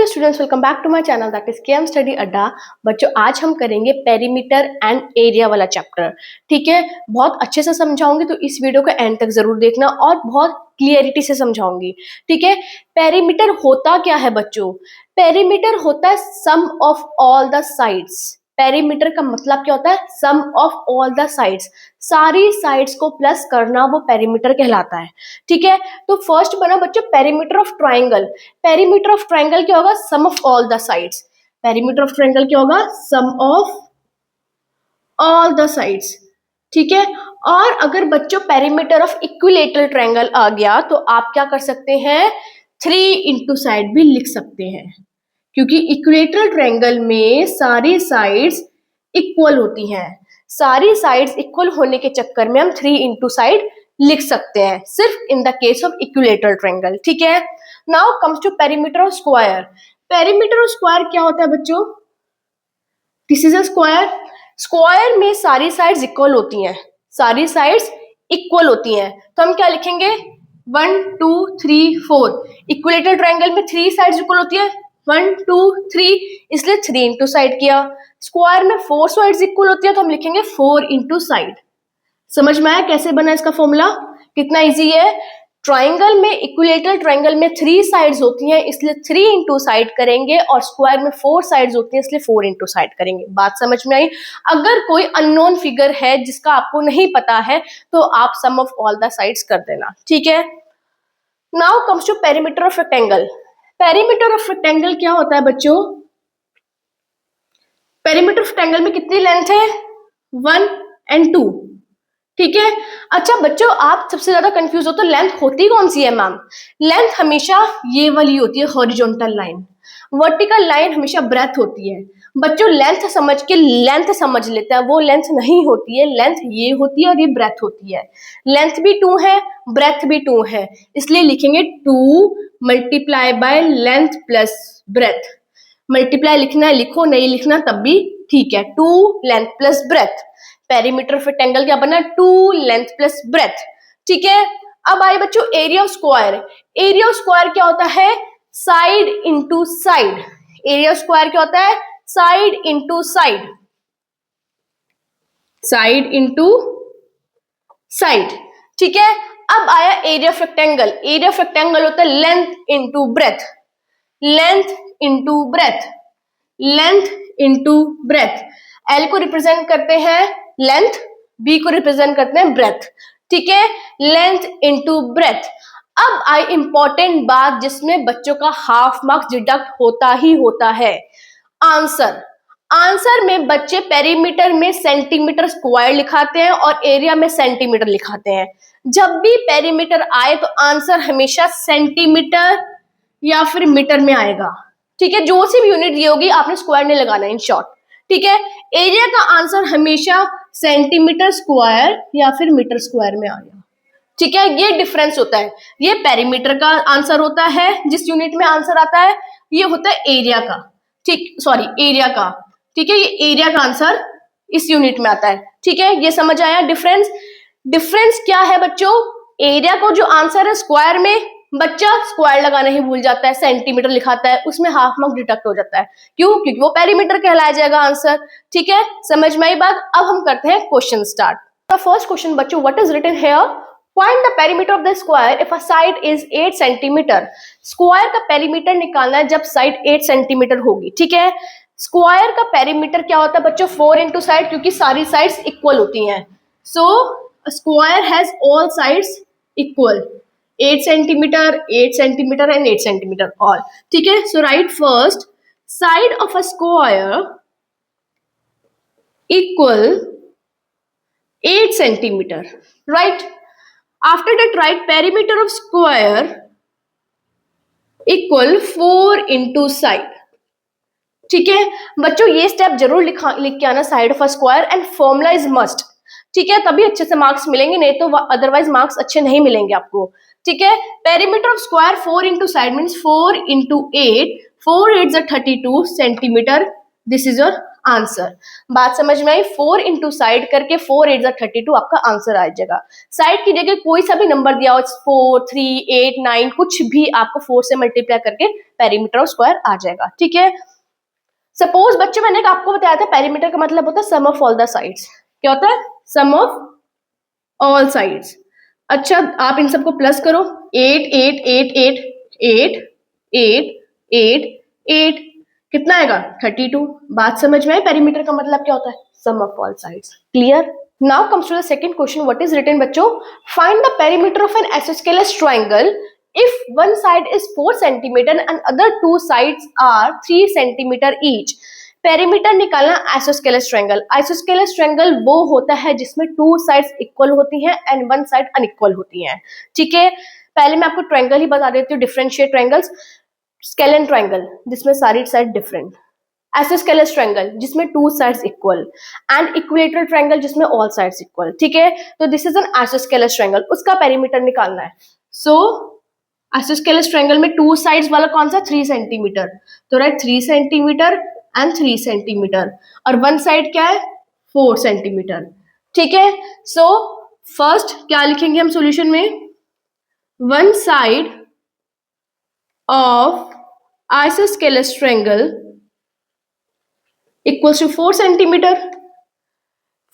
Dear students, welcome back to my channel that is KM study Adda. बच्चों, आज हम करेंगे पेरीमीटर एंड एरिया वाला चैप्टर। ठीक है, बहुत अच्छे से समझाऊंगी तो इस वीडियो को एंड तक जरूर देखना और बहुत क्लियरिटी से समझाऊंगी। ठीक है, पेरीमीटर होता क्या है बच्चों? पेरीमीटर होता है sum of all the sides. Perimeter का मतलब क्या होता है? Sum of all the sides, सारी साइड्स को प्लस करना वो पेरीमीटर कहलाता है। ठीक है, तो फर्स्ट बना बच्चों perimeter of triangle. Perimeter of triangle क्या होगा? Sum of all the sides. Perimeter of triangle क्या होगा? Sum of all the sides. ठीक है, और अगर बच्चों पेरीमीटर ऑफ इक्विलेटरल ट्राइंगल आ गया तो आप क्या कर सकते हैं? 3 इंटू साइड भी लिख सकते हैं, क्योंकि इक्विलेटरल ट्रायंगल में सारी साइड्स इक्वल होती हैं। सारी साइड्स इक्वल होने के चक्कर में हम 3 इंटू साइड लिख सकते हैं, सिर्फ in the case of equilateral triangle. ठीक है, now comes to perimeter of square. Perimeter of square क्या होता है बच्चों? This is a square. Square में सारी साइड्स इक्वल होती हैं, सारी साइड्स इक्वल होती हैं, तो हम क्या लिखेंगे? 1 2 3 4। इक्विलेटरल ट्रायंगल में 3 साइड्स इक्वल होती है, 1 2 3, इसलिए 3 इंटू साइड किया। स्क्वायर में 4 साइड्स इक्वल होती है तो हम लिखेंगे 4 इंटू साइड। समझ में आया कैसे बना इसका फॉर्मूला? कितना इजी है। ट्राइंगल में, इक्विलेटरल ट्राइंगल में 3 साइड्स होती हैं इसलिए 3 इंटू साइड करेंगे, और स्क्वायर में 4 साइड्स होती हैं इसलिए 4 इंटू साइड करेंगे। बात समझ में आई? अगर कोई अननोन फिगर है जिसका आपको नहीं पता है तो आप sum of all the sides कर देना। ठीक है, now comes to perimeter of rectangle. Perimeter of rectangle क्या होता है बच्चों? पेरीमीटर ऑफ रेक्टेंगल में कितनी लेंथ है? 1 और 2। ठीक है, अच्छा बच्चों, आप सबसे ज्यादा कंफ्यूज हो तो लेंथ होती कौन सी है मैम? लेंथ हमेशा ये वाली होती है, हॉरिजॉन्टल लाइन। वर्टिकल लाइन हमेशा ब्रेथ होती है। बच्चों, लेंथ समझ के लेंथ समझ लेते हैं, वो लेंथ नहीं होती है। लेंथ ये होती है और ये ब्रेथ होती है। लेंथ भी 2 है, ब्रेथ भी 2 है, इसलिए लिखेंगे 2 multiply by length plus breath. Multiply लिखना है लिखो, नहीं लिखना तब भी ठीक है। 2 length plus breath. Perimeter of rectangle क्या बना? 2 लेंथ प्लस ब्रेथ। ठीक है, अब आए बच्चों area of square. Area of square क्या होता है? Side into side. Area of square क्या होता है? Side into side, side into side. ठीक है, अब आया area of rectangle. Area of rectangle होता है length into breadth, length into breadth, length into breadth. L को रिप्रेजेंट करते हैं लेंथ, बी को रिप्रेजेंट करते हैं ब्रेथ। ठीक है, लेंथ इंटू ब्रेथ। अब आई इंपॉर्टेंट बात जिसमें बच्चों का हाफ मार्क्स डिडक्ट होता ही होता है, आंसर। आंसर में बच्चे पेरीमीटर में सेंटीमीटर स्क्वायर लिखाते हैं और एरिया में सेंटीमीटर लिखाते हैं। जब भी पेरीमीटर आए तो आंसर हमेशा सेंटीमीटर या फिर मीटर में आएगा। ठीक है, जो सी भी यूनिट दी होगी आपने स्क्वायर नहीं लगाना, इन शॉर्ट। ठीक है, एरिया का आंसर हमेशा सेंटीमीटर स्क्वायर या फिर मीटर स्क्वायर में आएगा। ठीक है, ये डिफरेंस होता है। ये पेरीमीटर का आंसर होता है जिस यूनिट में आंसर आता है, ये होता है एरिया का। ठीक, सॉरी, एरिया का। ठीक है, ये एरिया का आंसर इस यूनिट में आता है। ठीक है, ये समझ आया डिफरेंस? डिफरेंस क्या है बच्चों? एरिया को जो आंसर है स्क्वायर में, बच्चा स्क्वायर लगाना ही भूल जाता है, सेंटीमीटर लिखाता है, उसमें हाफ मार्क डिडक्ट हो जाता है। क्यों? क्योंकि वो पेरीमीटर कहलाया जाएगा आंसर। ठीक है, समझ में आई बात? अब हम करते हैं question start. The first question बच्चों, what is written here? Find the perimeter of the square if a side is 8 centimetre. Square का पेरीमीटर निकालना है जब साइड 8 सेंटीमीटर होगी। ठीक है, स्क्वायर का पेरीमीटर क्या होता है बच्चों? 4 इंटू साइड, क्योंकि सारी साइड्स इक्वल होती हैं। So square has all sides equal, 8 centimetre, 8 centimetre and 8 centimetre all. ठीक है, so write first side of a square equal 8 centimetre, right? After that, write perimeter of square equal 4 into side. ठीक है बच्चों, ये step जरूर लिख के आना, side of a square, and formula is must. ठीक है, तभी अच्छे से मार्क्स मिलेंगे, नहीं तो अदरवाइज मार्क्स अच्छे नहीं मिलेंगे आपको। ठीक है, perimeter of square 4 into side means 4 into 8, 4 8 32 centimetre. This is your answer. बात समझ में आई? 4 इंटू साइड करके 4 8 32 आपका आंसर आ जाएगा। साइड की जगह कोई सा भी नंबर दिया हो, 4 3 8 9 कुछ भी, आपको 4 से मल्टीप्लाई करके पेरीमीटर ऑफ स्क्वायर आ जाएगा। ठीक है, सपोज बच्चे मैंने आपको बताया था पेरीमीटर का मतलब होता है sum of all the sides. क्या होता है? Sum of all sides. अच्छा, आप इन सबको प्लस करो, 8 8 8 8 8 8 8 8 कितना आएगा? 32। बात समझ में आई? पेरीमीटर का मतलब क्या होता है? Sum of all sides. Clear? Now comes to the second question, what is written बच्चों? Find the perimeter of an isosceles triangle if one side is 4 centimeter and other two sides are 3 centimeter each। Perimeter निकालना isosceles triangle. Isosceles triangle वो होता है जिसमें 2 sides equal होती हैं and 1 side unequal होती हैं। ठीक है, पहले मैं आपको ट्रायंगल ही बता देती हूँ, डिफरेंशिएट ट्रायंगल्स। स्केलन ट्रायंगल जिसमें सारी साइड डिफरेंट, आइसोस्केलस ट्रायंगल जिसमें 2 sides equal, and equilateral triangle जिसमें ऑल साइड्स इक्वल। ठीक है, तो this is an isosceles triangle, उसका पेरीमीटर निकालना है। सो आइसोस्केलस ट्रायंगल में 2 साइड्स वाला कौन सा? 3 सेंटीमीटर, तो राइट 3 सेंटीमीटर एंड 3 सेंटीमीटर, और 1 साइड क्या है? 4 सेंटीमीटर। ठीक है, सो फर्स्ट क्या लिखेंगे हम सॉल्यूशन में? 1 side of isosceles triangle equals to 4 centimeter,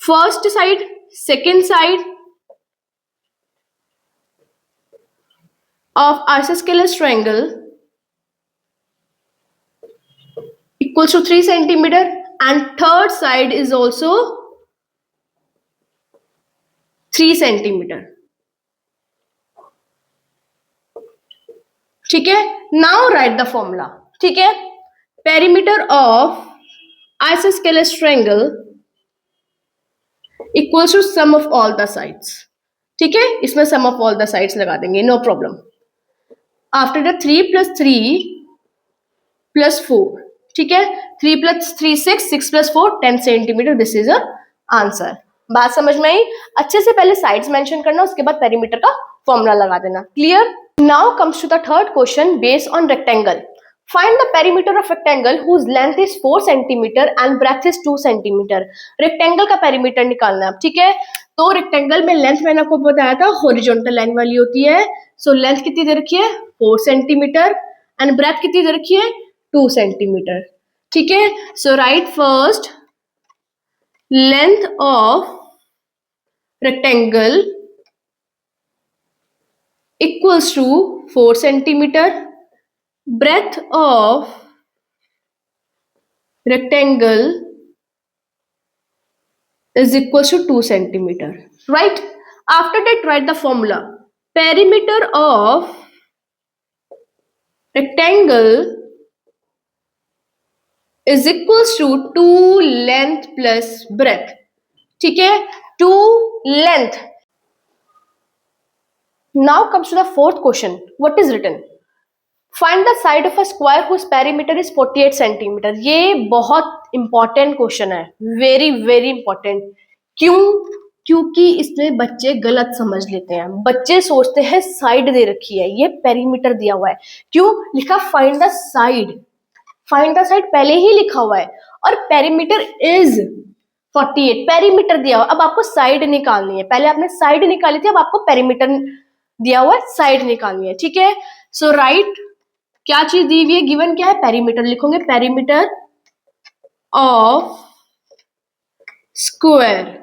first side, second side of isosceles triangle equals to 3 centimeter, and third side is also 3 centimeter। ठीक है, now write the formula। ठीक है, perimeter of isosceles triangle equals to sum of all the sides। ठीक है, इसमें sum of all the sides लगा देंगे, no problem. After the 3 + 3 + 4, ठीक है, 3 + 3 6, 6 + 4 10 centimetre, this is a answer. बात समझ में आई? अच्छे से पहले साइड्स मेंशन करना, उसके बाद पेरीमीटर का फॉर्मूला लगा देना। Clear? Now comes to the third question based on rectangle. Find the perimeter of rectangle whose length is 4 centimeter and breadth is 2 centimeter। Rectangle का पेरीमीटर निकालना है। ठीक है, तो रेक्टेंगल में लेंथ मैंने आपको बताया था हॉरिजॉन्टल लाइन वाली होती है। सो लेंथ कितनी दे रखी है? 4 सेंटीमीटर, एंड ब्रेथ कितनी दे रखी है? 2 सेंटीमीटर। ठीक है, so write first length of rectangle equals to 4 centimetre, breadth of rectangle is equals to 2 centimeter, right? After that write the formula, perimeter of rectangle is equals to 2 length plus breadth। ठीक है, 2 length। Now comes to the fourth question, what is written? Find the side of a square whose perimeter is 48 centimetre. ये बहुत important question है, very very important. क्यों? क्योंकि इसमें बच्चे गलत समझ लेते हैं। बच्चे सोचते हैं साइड दे रखी है, ये पेरीमीटर दिया हुआ है। क्यों लिखा find the side? Find the side पहले ही लिखा हुआ है, और पेरीमीटर इज 48, पेरीमीटर दिया हुआ। अब आपको साइड निकालनी है, पहले आपने साइड निकाली थी, अब आपको पेरीमीटर दिया हुआ है, साइड निकालनी है। ठीक है, सो राइट क्या चीज दी हुई है? गिवन क्या है? पेरीमीटर लिखोगे, perimeter of square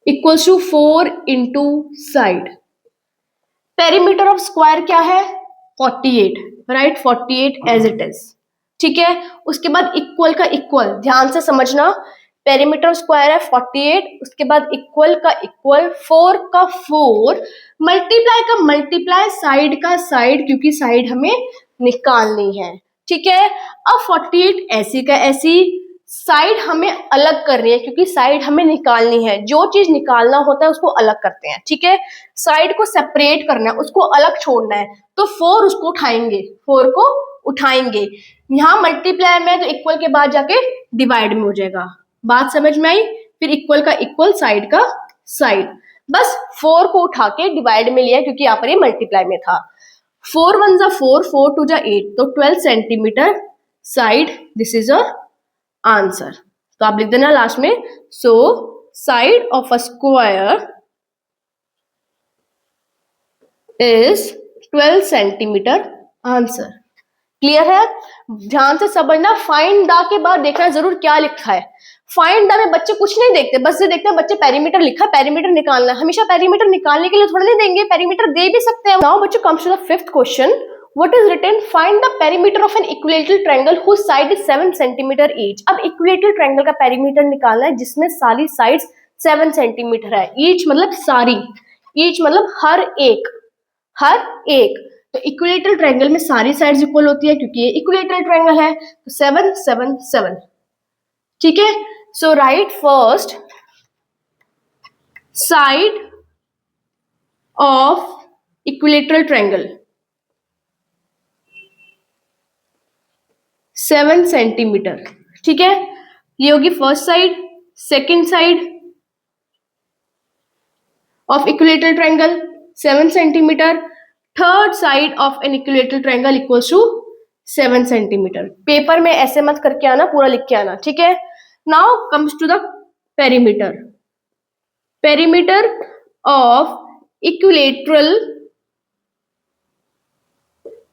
equals to 4 into side. Perimeter of square क्या है? 48, राइट, 48 एज इट इज। ठीक है, उसके बाद इक्वल का इक्वल, ध्यान से समझना, पेरीमीटर ऑफ स्क्वायर है 48, उसके बाद इक्वल का इक्वल, 4 का 4, मल्टीप्लाई का मल्टीप्लाई, साइड का साइड, क्योंकि साइड हमें निकालनी है। ठीक है, अब 48 ऐसी का ऐसी, साइड हमें अलग करनी है क्योंकि साइड हमें निकालनी है। जो चीज निकालना होता है उसको अलग करते हैं। ठीक है, साइड को सेपरेट करना है, उसको अलग छोड़ना है, तो 4 उसको उठाएंगे, 4 को उठाएंगे। यहाँ मल्टीप्लाई में तो इक्वल के बाद जाके डिवाइड में हो जाएगा। बात समझ में आई? फिर इक्वल का इक्वल, साइड का साइड, बस 4 को उठा के डिवाइड में लिया क्योंकि यहाँ पर ये मल्टीप्लाई में था। 4 1 जा 4, 4 2 जा 8, तो 12 centimetre side, this is your answer. तो आप लिख देना लास्ट में, so side of a square is 12 centimetre. Answer clear है? ध्यान से समझना, फाइंड द के बाद देखना जरूर क्या लिखा है। फाइंड द में बच्चे कुछ नहीं देखते, बस ये देखते हैं बच्चे पेरीमीटर लिखा, पेरीमीटर निकालना है। हमेशा पेरीमीटर निकालने के लिए थोड़ा नहीं देंगे, पेरीमीटर दे भी सकते हैं। नाउ बच्चों comes to the fifth question, what is written, find the perimeter of an equilateral triangle whose side is 7 centimetre each. अब इक्विलेटरल ट्रायंगल का पेरीमीटर निकालना है जिसमें सारी साइड्स 7 सेंटीमीटर है। ईच मतलब सारी, ईच मतलब हर एक, हर एक। तो इक्विलेटरल ट्रायंगल में सारी साइड्स इक्वल होती है क्योंकि ये इक्विलेटरल ट्रायंगल है, तो 7 7 7। ठीक है, so write first side of equilateral triangle 7 centimetre. ठीक है, ये होगी first side. Second side of equilateral triangle 7 centimetre. Third side of an equilateral triangle equals to 7 centimetre. Paper में ऐसे मत करके आना, पूरा लिख के आना। ठीक है, now comes to the perimeter. Perimeter of equilateral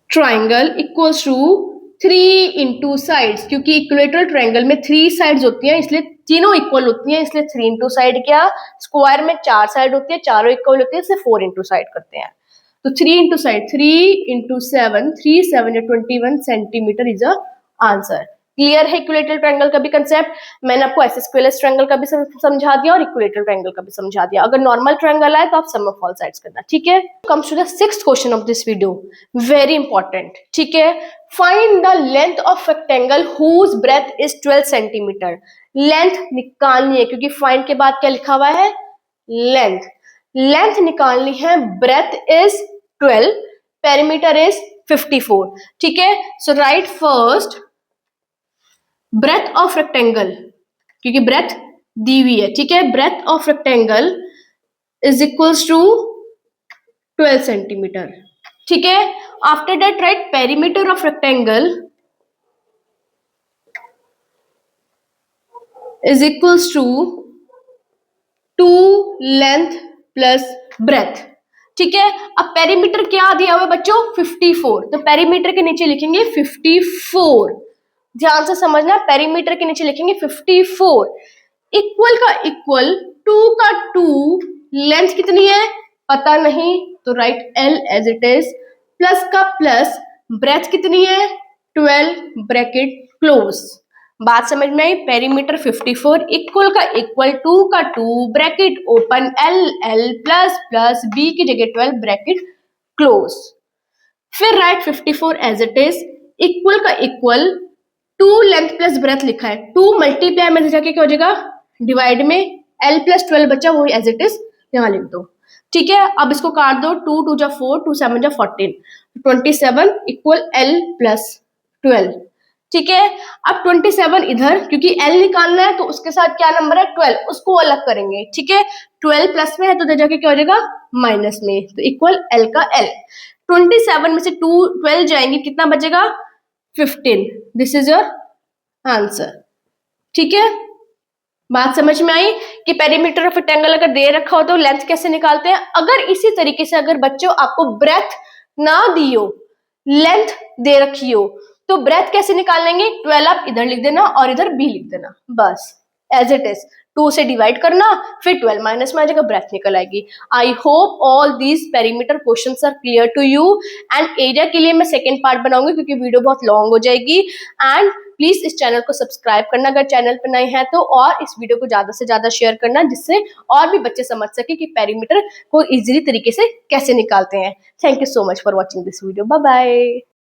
triangle equals to 3 into sides, क्योंकि इक्विलेटरल ट्रायंगल में 3 साइड्स होती हैं इसलिए तीनों इक्वल होती हैं, इसलिए 3 इंटू साइड। क्या स्क्वायर में 4 साइड होती है, चारों इक्वल होती है, इसलिए 4 इंटू साइड करते हैं। तो 3 इंटू साइड, 3 इंटू 7, 3 7 या 21 centimetre is a answer. Clear है इक्विलेटरल ट्रायंगल का भी कंसेप्ट? मैंने आपको एस स्क्वायरलेस ट्रायंगल का भी समझा दिया और इक्विलेटरल ट्रायंगल का भी समझा दिया। अगर नॉर्मल ट्रायंगल आए तो आप सम ऑफ ऑल साइड्स करना। ठीक है, comes to the sixth question of this video, very important. ठीक है, find the length of rectangle whose breadth is 12 centimetre. Length निकालनी है क्योंकि फाइंड के बाद क्या लिखा हुआ है, लेंथ। लेंथ निकालनी है, ब्रेथ इज 12, पेरीमीटर इज 54। ठीक है, so write first breadth of rectangle, क्योंकि ब्रेथ दी हुई है। ठीक है, breadth of rectangle is equals to 12 centimetre. ठीक है, after that write perimeter of rectangle is equals to 2 length plus breadth. ठीक है, अब पेरीमीटर क्या दिया हुआ है बच्चों, 54, तो पेरीमीटर के नीचे लिखेंगे 54। ध्यान से समझना, पेरीमीटर के नीचे लिखेंगे 54। इक्वल का इक्वल, 2 का 2, लेंथ कितनी है पता नहीं, तो write L as it is, plus का प्लस, ब्रेथ कितनी है 12, ब्रैकेट क्लोज। बात समझ में आई? पेरीमीटर 54, इक्वल का इक्वल, 2 का 2, bracket open, L L plus plus, B की जगह 12, ब्रैकेट क्लोज। फिर write 54 as it is, equal का इक्वल, 2 लेंथ प्लस ब्रेथ लिखा है, 2 मल्टीप्लाई में जाके क्या हो जाएगा, डिवाइड में L प्लस 12 बचा, वही एज इट इज यहाँ लिख दो। ठीक है, अब इसको काट दो, 2 2 जा 4, 2 7 जा 14, 27 इक्वल L प्लस 12। ठीक है, अब 27 इधर, क्योंकि L निकालना है तो उसके साथ क्या नंबर है 12, उसको अलग करेंगे। ठीक है, 12 प्लस में है तो इधर जाके क्या हो जाएगा माइनस में, तो इक्वल L का L। 27 में से 12 जाएंगे, कितना बचेगा 15। This is your answer. ठीक है, बात समझ में आई कि पेरीमीटर ऑफ रेक्टेंगल अगर दे रखा हो तो लेंथ कैसे निकालते हैं। अगर इसी तरीके से अगर बच्चों आपको ब्रेथ ना दी हो, लेंथ दे रखी हो, तो ब्रेथ कैसे निकाल लेंगे, 12 आप इधर लिख देना और इधर B लिख देना, बस एज इट इज। 2 से डिवाइड करना, फिर 12 माइनस में आ जाएगा, ब्रेथ निकल आएगी। I hope all these perimeter questions are clear to you. And area के लिए मैं सेकेंड पार्ट बनाऊंगी क्योंकि वीडियो बहुत लॉन्ग हो जाएगी। एंड प्लीज इस चैनल को सब्सक्राइब करना अगर चैनल पर नए हैं तो, और इस वीडियो को ज्यादा से ज्यादा शेयर करना जिससे और भी बच्चे समझ सके कि पेरीमीटर को इजीली तरीके से कैसे निकालते हैं। Thank you so much for watching this video. Bye bye.